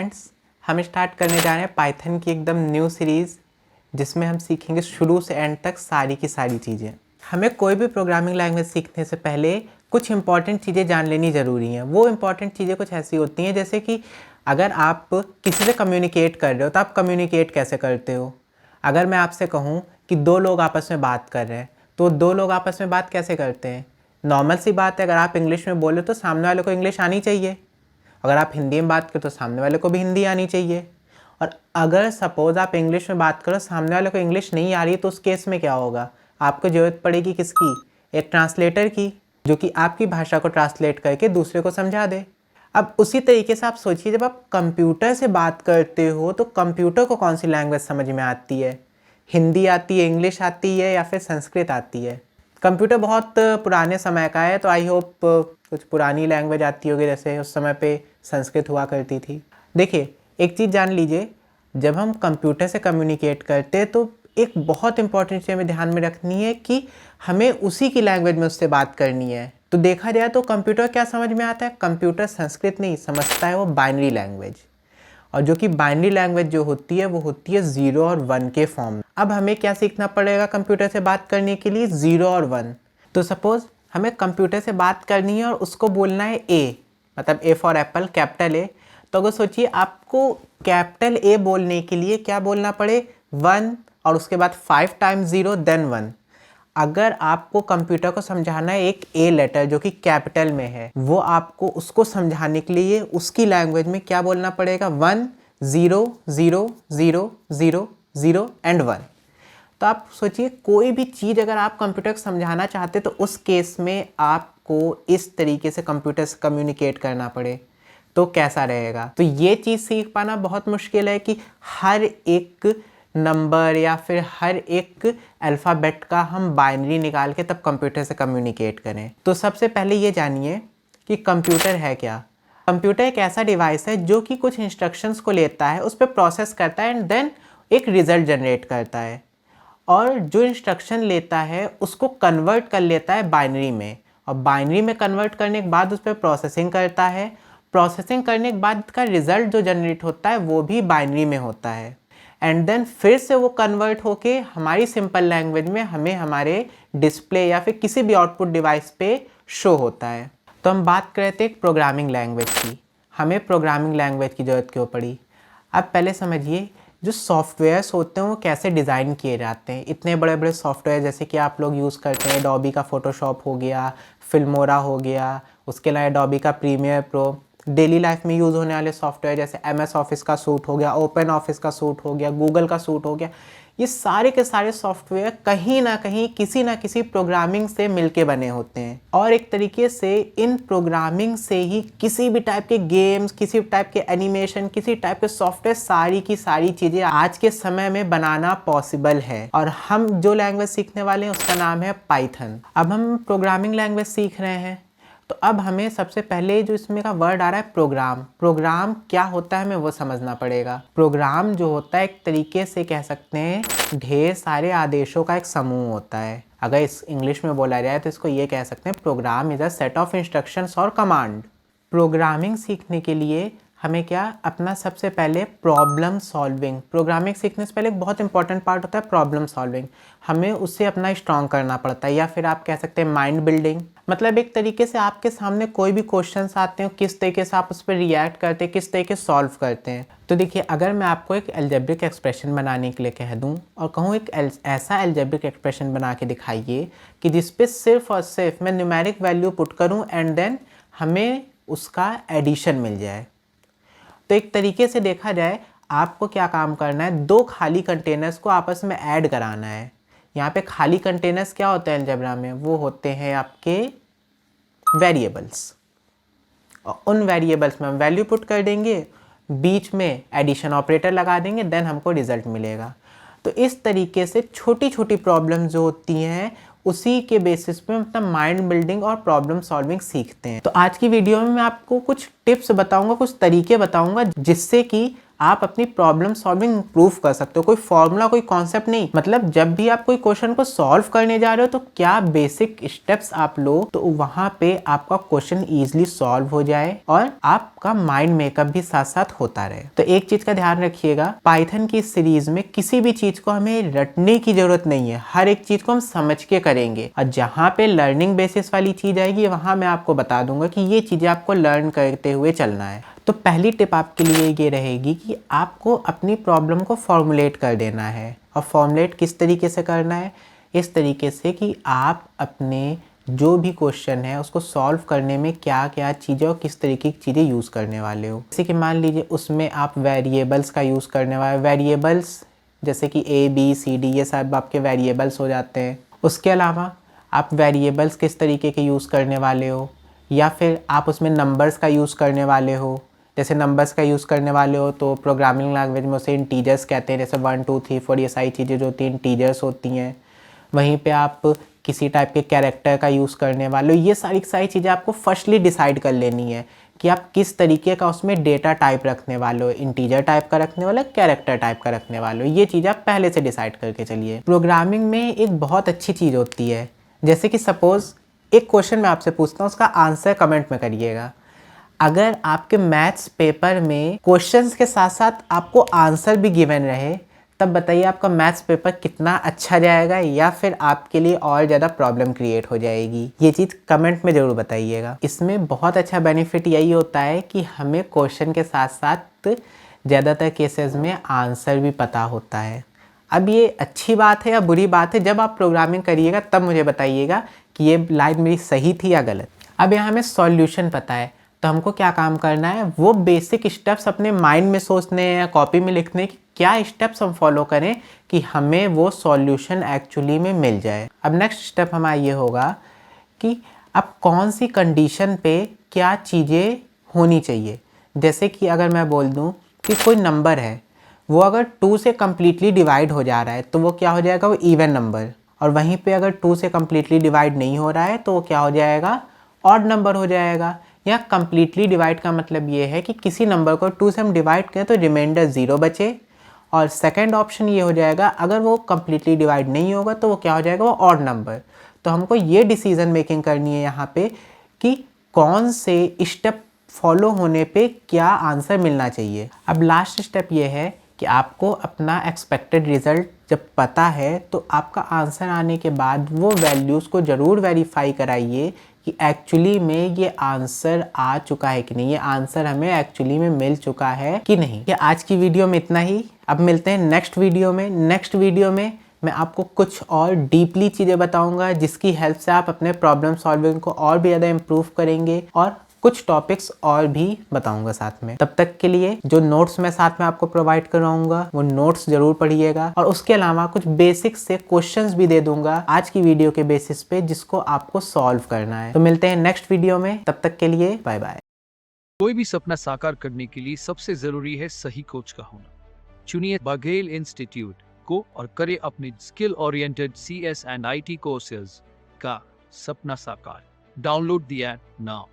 Friends, हम start करने जा रहे हैं पाइथन की एकदम न्यू सीरीज़, जिसमें हम सीखेंगे शुरू से एंड तक सारी की सारी चीज़ें। हमें कोई भी प्रोग्रामिंग लैंग्वेज सीखने से पहले कुछ इंपॉर्टेंट चीज़ें जान लेनी ज़रूरी हैं। वो इंपॉर्टेंट चीज़ें कुछ ऐसी होती हैं जैसे कि अगर आप किसी से कम्युनिकेट कर रहे हो तो आप कम्युनिकेट कैसे करते हो। अगर मैं आपसे कहूँ कि दो लोग आपस में बात कर रहे हैं तो दो लोग आपस में बात कैसे करते हैं। नॉर्मल सी बात है, अगर आप इंग्लिश में बोले तो सामने वाले को इंग्लिश आनी चाहिए, अगर आप हिंदी में बात करो तो सामने वाले को भी हिंदी आनी चाहिए। और अगर सपोज़ आप इंग्लिश में बात करो, सामने वाले को इंग्लिश नहीं आ रही, तो उस केस में क्या होगा, आपको ज़रूरत पड़ेगी किसकी, एक ट्रांसलेटर की, जो कि आपकी भाषा को ट्रांसलेट करके दूसरे को समझा दे। अब उसी तरीके से आप सोचिए, जब आप कंप्यूटर से बात करते हो तो कंप्यूटर को कौन सी लैंग्वेज समझ में आती है, हिंदी आती है, इंग्लिश आती है या फिर संस्कृत आती है। कंप्यूटर बहुत पुराने समय का है, तो आई होप कुछ पुरानी लैंग्वेज आती होगी, जैसे उस समय पे संस्कृत हुआ करती थी। देखिए, एक चीज़ जान लीजिए, जब हम कंप्यूटर से कम्युनिकेट करते हैं तो एक बहुत इंपॉर्टेंट चीज़ हमें ध्यान में रखनी है कि हमें उसी की लैंग्वेज में उससे बात करनी है। तो देखा जाए तो कंप्यूटर क्या समझ में आता है, कंप्यूटर संस्कृत नहीं समझता है, वो बाइनरी लैंग्वेज। और जो कि बाइनरी लैंग्वेज जो होती है वो होती है 0 और 1 के फॉर्म। अब हमें क्या सीखना पड़ेगा कंप्यूटर से बात करने के लिए, 0 और 1। तो सपोज़ हमें कंप्यूटर से बात करनी है और उसको बोलना है ए, मतलब A for Apple, capital A. तो अगर सोचिए आपको कैपिटल ए बोलने के लिए क्या बोलना पड़े, 1 और उसके बाद 5 टाइम्स 0 देन 1। अगर आपको कंप्यूटर को समझाना है एक ए लेटर जो कि कैपिटल में है, वो आपको उसको समझाने के लिए उसकी लैंग्वेज में क्या बोलना पड़ेगा, 1 0 0 0 0 0 एंड 1। तो आप सोचिए, कोई भी चीज़ अगर आप कंप्यूटर को समझाना चाहते तो उस केस में आपको इस तरीके से कंप्यूटर से कम्युनिकेट करना पड़े तो कैसा रहेगा। तो ये चीज़ सीख पाना बहुत मुश्किल है कि हर एक नंबर या फिर हर एक अल्फ़ाबेट का हम बाइनरी निकाल के तब कंप्यूटर से कम्युनिकेट करें। तो सबसे पहले ये जानिए कि कंप्यूटर है क्या। कंप्यूटर एक ऐसा डिवाइस है जो कि कुछ इंस्ट्रक्शंस को लेता है, उस पर प्रोसेस करता है एंड देन एक रिज़ल्ट जनरेट करता है, और जो इंस्ट्रक्शन लेता है उसको कन्वर्ट कर लेता है बाइनरी में, और बाइनरी में कन्वर्ट करने के बाद उस पर प्रोसेसिंग करता है। प्रोसेसिंग करने के बाद का रिज़ल्ट जो जनरेट होता है वो भी बाइनरी में होता है, एंड देन फिर से वो कन्वर्ट होके हमारी सिंपल लैंग्वेज में हमें हमारे डिस्प्ले या फिर किसी भी आउटपुट डिवाइस पे शो होता है। तो हम बात करते हैं एक प्रोग्रामिंग लैंग्वेज की। हमें प्रोग्रामिंग लैंग्वेज की ज़रूरत क्यों पड़ी। अब पहले समझिए, जो सॉफ्टवेयर्स होते हैं वो कैसे डिज़ाइन किए जाते हैं। इतने बड़े बड़े सॉफ्टवेयर जैसे कि आप लोग यूज़ करते हैं, एडोबी का फ़ोटोशॉप हो गया, फिल्मोरा हो गया, उसके अलावा एडोबी का प्रीमियर प्रो, डेली लाइफ में यूज़ होने वाले सॉफ्टवेयर जैसे MS ऑफिस का सूट हो गया, ओपन ऑफिस का सूट हो गया, गूगल का सूट हो गया। ये सारे के सारे सॉफ्टवेयर कहीं ना कहीं किसी ना किसी प्रोग्रामिंग से मिलके बने होते हैं, और एक तरीके से इन प्रोग्रामिंग से ही किसी भी टाइप के गेम्स, किसी भी टाइप के एनिमेशन, किसी टाइप के सॉफ्टवेयर, सारी की सारी चीज़ें आज के समय में बनाना पॉसिबल है। और हम जो लैंग्वेज सीखने वाले हैं उसका नाम है पाइथन। अब हम प्रोग्रामिंग लैंग्वेज सीख रहे हैं, तो अब हमें सबसे पहले जो इसमें का वर्ड आ रहा है प्रोग्राम। प्रोग्राम क्या होता है हमें वो समझना पड़ेगा। प्रोग्राम जो होता है एक तरीके से कह सकते हैं ढेर सारे आदेशों का एक समूह होता है। अगर इस इंग्लिश में बोला जाए तो इसको ये कह सकते हैं program is a set of instructions और कमांड। प्रोग्रामिंग सीखने के लिए हमें क्या अपना सबसे पहले प्रॉब्लम सॉल्विंग, प्रोग्रामिंग सीखने से पहले एक बहुत इंपॉर्टेंट पार्ट होता है प्रॉब्लम सॉल्विंग। हमें उससे अपना स्ट्रॉन्ग करना पड़ता है, या फिर आप कह सकते हैं माइंड बिल्डिंग। मतलब एक तरीके से आपके सामने कोई भी क्वेश्चंस आते हैं, किस तरीके से आप उस पर रिएक्ट करते हैं, किस तरीके से सॉल्व करते हैं। तो देखिए, अगर मैं आपको एक अलजेब्रिक एक्सप्रेशन बनाने के लिए कह दूँ और कहूँ एक ऐसा अलजेब्रिक एक्सप्रेशन बना के दिखाइए कि जिस पे सिर्फ और सिर्फ मैं न्यूमेरिक वैल्यू पुट करूँ एंड देन हमें उसका एडिशन मिल जाए, तो एक तरीके से देखा जाए आपको क्या काम करना है, दो खाली कंटेनर्स को आपस में ऐड कराना है। यहाँ पे खाली कंटेनर्स क्या होते हैं अलजेब्रा में, वो होते हैं आपके वेरिएबल्स, और उन वेरिएबल्स में हम वैल्यू पुट कर देंगे, बीच में एडिशन ऑपरेटर लगा देंगे, देन हमको रिजल्ट मिलेगा। तो इस तरीके से छोटी छोटी प्रॉब्लम जो होती हैं उसी के बेसिस पे मतलब माइंड बिल्डिंग और प्रॉब्लम सॉल्विंग सीखते हैं। तो आज की वीडियो में मैं आपको कुछ टिप्स बताऊंगा, कुछ तरीके बताऊंगा जिससे कि आप अपनी प्रॉब्लम सॉल्विंग इंप्रूव कर सकते हो। कोई फॉर्मूला, कोई कॉन्सेप्ट नहीं, मतलब जब भी आप कोई क्वेश्चन को सॉल्व करने जा रहे हो तो क्या बेसिक स्टेप्स आप लो तो वहां पे आपका क्वेश्चन इजीली सॉल्व हो जाए और आपका माइंड मेकअप भी साथ साथ होता रहे। तो एक चीज का ध्यान रखिएगा, पाइथन की सीरीज में किसी भी चीज को हमें रटने की जरूरत नहीं है, हर एक चीज को हम समझ के करेंगे और जहाँ पे लर्निंग बेसिस वाली चीज आएगी वहां मैं आपको बता दूंगा कि ये चीजें आपको लर्न करते हुए चलना है। तो पहली टिप आपके लिए ये रहेगी कि आपको अपनी प्रॉब्लम को फॉर्मुलेट कर देना है। और फॉर्मुलेट किस तरीके से करना है? इस तरीके से कि आप अपने जो भी क्वेश्चन है उसको सॉल्व करने में क्या क्या चीज़ें और किस तरीके की चीज़ें यूज़ करने वाले हो। जैसे कि मान लीजिए उसमें आप वेरिएबल्स का यूज़ करने वाले, वेरिएबल्स जैसे कि ए बी सी डी ये सब आपके वेरिएबल्स हो जाते हैं। उसके अलावा आप वेरिएबल्स किस तरीके के यूज़ करने वाले हो, या फिर आप उसमें नंबर्स का यूज़ करने वाले हो। जैसे नंबर्स का यूज़ करने वाले हो तो प्रोग्रामिंग लैंग्वेज में उसे इंटीजर्स कहते हैं, जैसे 1 2 3 4 ये सारी चीज़ें जो होती हैं इंटीजर्स होती हैं। वहीं पे आप किसी टाइप के कैरेक्टर का यूज़ करने वाले हो। ये सारी चीज़ें आपको फर्स्टली डिसाइड कर लेनी है कि आप किस तरीके का उसमें डेटा टाइप रखने वाले हो, इंटीजर टाइप का रखने वाले हो, कैरेक्टर टाइप का रखने वाले हो। ये चीज़ आप पहले से डिसाइड करके चलिए। प्रोग्रामिंग में एक बहुत अच्छी चीज़ होती है, जैसे कि सपोज़ एक क्वेश्चन मैं आपसे पूछता हूँ, उसका आंसर कमेंट में करिएगा। अगर आपके मैथ्स पेपर में क्वेश्चंस के साथ साथ आपको आंसर भी गिवन रहे, तब बताइए आपका मैथ्स पेपर कितना अच्छा जाएगा या फिर आपके लिए और ज़्यादा प्रॉब्लम क्रिएट हो जाएगी। ये चीज़ कमेंट में ज़रूर बताइएगा। इसमें बहुत अच्छा बेनिफिट यही होता है कि हमें क्वेश्चन के साथ साथ ज़्यादातर केसेस में आंसर भी पता होता है। अब ये अच्छी बात है या बुरी बात है, जब आप प्रोग्रामिंग करिएगा तब मुझे बताइएगा कि ये लाइन मेरी सही थी या गलत। अब यहाँ हमें सॉल्यूशन पता है तो हमको क्या काम करना है, वो बेसिक स्टेप्स अपने माइंड में सोचने हैं या कॉपी में लिखने की क्या स्टेप्स हम फॉलो करें कि हमें वो सॉल्यूशन एक्चुअली में मिल जाए। अब नेक्स्ट स्टेप हमारा ये होगा कि अब कौन सी कंडीशन पे क्या चीज़ें होनी चाहिए। जैसे कि अगर मैं बोल दूँ कि कोई नंबर है, वो अगर 2 से कम्प्लीटली डिवाइड हो जा रहा है तो वो क्या हो जाएगा, वो इवन नंबर। और वहीं पे अगर 2 से कम्प्लीटली डिवाइड नहीं हो रहा है तो वो क्या हो जाएगा, ऑड नंबर हो जाएगा। या कम्प्लीटली डिवाइड का मतलब ये है कि किसी नंबर को 2 से हम डिवाइड करें तो रिमाइंडर 0 बचे। और सेकंड ऑप्शन ये हो जाएगा, अगर वो कम्प्लीटली डिवाइड नहीं होगा तो वो क्या हो जाएगा, वो ऑड नंबर। तो हमको ये डिसीजन मेकिंग करनी है यहाँ पे कि कौन से स्टेप फॉलो होने पे क्या आंसर मिलना चाहिए। अब लास्ट स्टेप ये है कि आपको अपना एक्सपेक्टेड रिजल्ट जब पता है तो आपका आंसर आने के बाद वो वैल्यूज़ को ज़रूर वेरीफाई कराइए कि एक्चुअली में ये आंसर आ चुका है कि नहीं, ये आंसर हमें एक्चुअली में मिल चुका है कि नहीं। ये आज की वीडियो में इतना ही। अब मिलते हैं नेक्स्ट वीडियो में। नेक्स्ट वीडियो में मैं आपको कुछ और डीपली चीज़ें बताऊंगा जिसकी हेल्प से आप अपने प्रॉब्लम सॉल्विंग को और भी ज़्यादा इम्प्रूव करेंगे, और कुछ टॉपिक्स और भी बताऊंगा साथ में। तब तक के लिए जो नोट्स मैं साथ में आपको प्रोवाइड कराऊंगा वो नोट्स जरूर पढ़िएगा, और उसके अलावा कुछ बेसिक से क्वेश्चंस भी दे दूंगा आज की वीडियो के बेसिस पे जिसको आपको सॉल्व करना है। तो मिलते हैं नेक्स्ट वीडियो में, तब तक के लिए बाय बाय। कोई भी सपना साकार करने के लिए सबसे जरूरी है सही कोच का होना। चुनिए बघेल इंस्टीट्यूट को और करें अपने skill oriented CS and IT courses का सपना साकार। Download the app now.